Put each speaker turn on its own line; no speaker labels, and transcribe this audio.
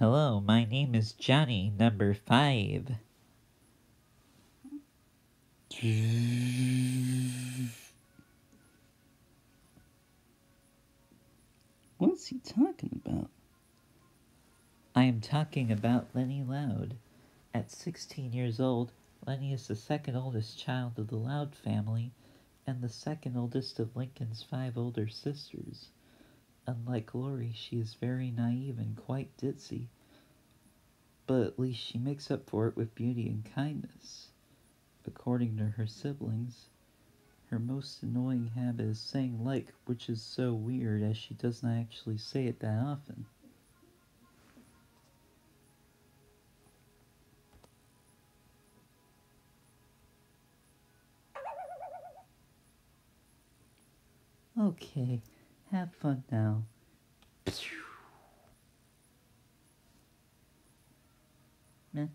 Hello, my name is Johnny, number 5.
What's he talking about?
I am talking about Lenny Loud. At 16 years old, Lenny is the second oldest child of the Loud family and the second oldest of Lincoln's 5 older sisters. Unlike Lori, she is very naive and quite ditzy, but at least she makes up for it with beauty and kindness. According to her siblings, her most annoying habit is saying like, which is so weird as she doesn't actually say it that often. Okay, have fun now. Meh.